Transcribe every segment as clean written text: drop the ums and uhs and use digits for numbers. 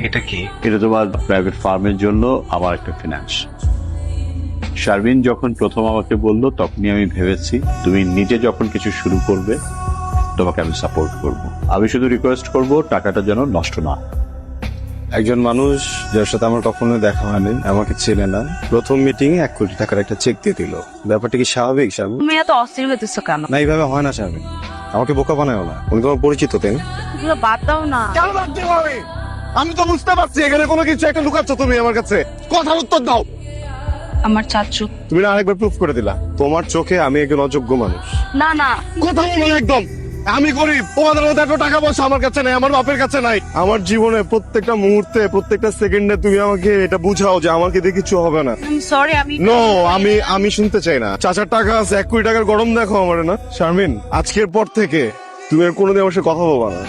এটা কি? এটা তোমার প্রাইভেট ফার্মের জন্য আমার একটা ফিনান্স। শারমিন যখন প্রথম আমাকে বললো তখনই আমি ভেবেছি তুমি নিজে যখন কিছু শুরু করবে তোমাকে আমি সাপোর্ট করব। আমি শুধু রিকোয়েস্ট করব টাকাটা যেন নষ্ট না হয়। একজন মানুষ যার সাথে আমার কখনো দেখা হয়নি, আমাকে চেনে না, প্রথম মিটিং 1 কোটি টাকার একটা চেক দিয়ে দিল। ব্যাপারটা কি স্বাভাবিক শারমিন? তুমি এত অস্থির হইতেছো কেন? না, এইভাবে হয় না শারমিন। আমাকে বোকা বানায় না, উনি তোমার পরিচিত তাই না? এগুলো বাদ দাও না। কেন বাদ দিব আমি তো বুঝতে পারছি এখানে কোনো কিছু একটা লুকাচ্ছ তুমি আমার কাছে। কথার উত্তর দাও। আমার চাচু। তুমি না আরেকবার প্রুফ করে দিলা তোমার চোখে আমি একজন অযোগ্য মানুষ। না না, কথা বলো না একদম। আমি গরিব, তোমাদের মতো এত টাকা পয়সা আমার কাছে নাই, আমার বাপের কাছে নাই। আমার জীবনে প্রত্যেকটা মুহূর্তে প্রত্যেকটা সেকেন্ডে তুমি আমাকে এটা বুঝাও যে আমাকে দিয়ে কিছু হবে না। সরি আমি নো, আমি শুনতে চাই না। চাচার টাকা আছে, 1 কোটি টাকার গরম দেখো আমার না। শারমিন, আজকের পর থেকে তুমি আর কোনোদিন আমার সাথে কথা বলবা না।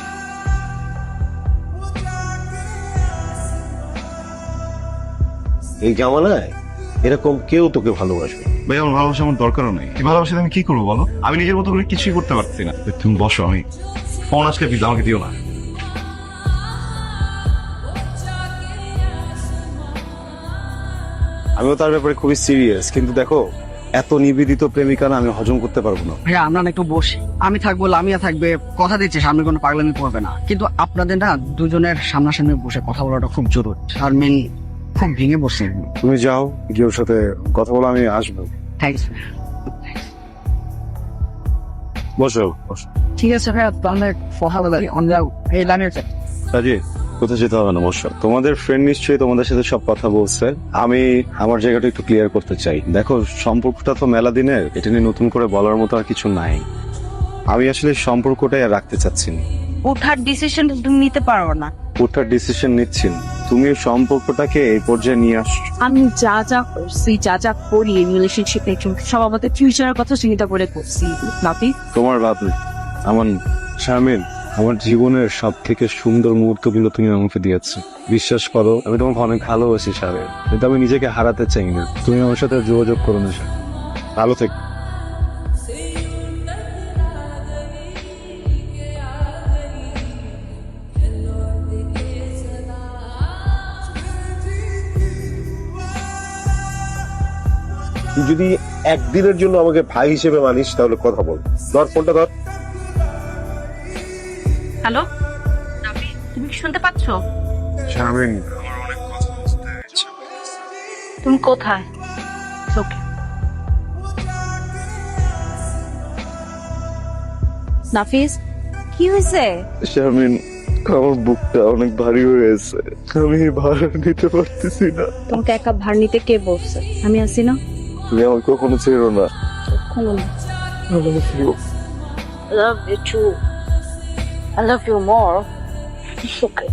এই জামানায় এরকম কেউ তোকে ভালোবাসবে। ভাই আমার ভালোবাসা আমার দরকারও নেই। এই ভালোবাসা আমি কি করবো বলো? আমি নিজের মতো করে কিছুই করতে পারছি না। তুমি বসো, আমি ফোন আসলে প্লিজ আমাকে দিও না। আমিও তার ব্যাপারে খুবই সিরিয়াস, কিন্তু দেখো এত নিবেদিত প্রেমিকা না আমি হজম করতে পারবো না। ভাইয়া আমরা না একটু বসি, আমি থাকবো, লামিয়া থাকবে, কথা দিচ্ছি সামনে কোনো পাগলামি করবে না। কিন্তু আপনাদের না দুজনের সামনাসামনি বসে কথা বলাটা খুব জরুরি। শারমিন খুব ভেঙে বসছে। তুমি যাও, গিয়ে ওর সাথে কথা বলে আমি আসবো। থ্যাংকস। বসো বসো। ঠিক আছে ভাইয়া, তাহলে কথা বলে যাও। এই লামিয়া রাজি, কোথাও যেতে হবে না, বসো। তোমাদের ফ্রেন্ড নিশ্চয়ই তোমাদের সাথে সব কথা বলছে। আমি আমার জায়গাটা একটু ক্লিয়ার করতে চাই। দেখো, সম্পর্কটা তো মেলা দিনের, এটা নিয়ে নতুন করে বলার মতো আর কিছু নাই। আমি আসলে সম্পর্কটাই আর রাখতে চাচ্ছি না। ওঠার ডিসিশন তুমি নিতে পারো না। ওটার ডিসিশন নিচ্ছি না। তুমি সম্পর্কটাকে এই পর্যায়ে নিয়ে আসছো। আমি যা যা করছি, যা যা করি রিলেশনশিপে, সব আমাদের ফিউচারের কথা চিন্তা করে করছি। নাতি তোমার বাপ আমার শারমিন, আমার জীবনের সব থেকে সুন্দর মুহূর্তগুলো তুমি আমাকে দিয়েছো। বিশ্বাস করো, আমি তোমাকে অনেক ভালোবাসি শারমিন, কিন্তু আমি নিজেকে হারাতে চাই না। তুমি আমার সাথে যোগাযোগ করো না শারমিন। ভালো থেকো। তুই যদি একদিনের জন্য আমাকে ভাই হিসেবে মানিস তাহলে কথা বল। ধর ফোনটা ধর। হ্যালো, তুমি কি শুনতে পাচ্ছ? শারমিন, তুমি কোথায়? ওকে। নাফিস, কি হয়েছে? শারমিন, আমার বুকটা অনেক ভারী হয়ে গেছে। আমি ভার নিতে পারতেছি না। তোমাকে একা ভার নিতে কে বলছে? আমি আছি না। তুমি আমাকে কখনো ছেড়ো না। কখনো না। I love you. I love you too. I love you more. It's okay.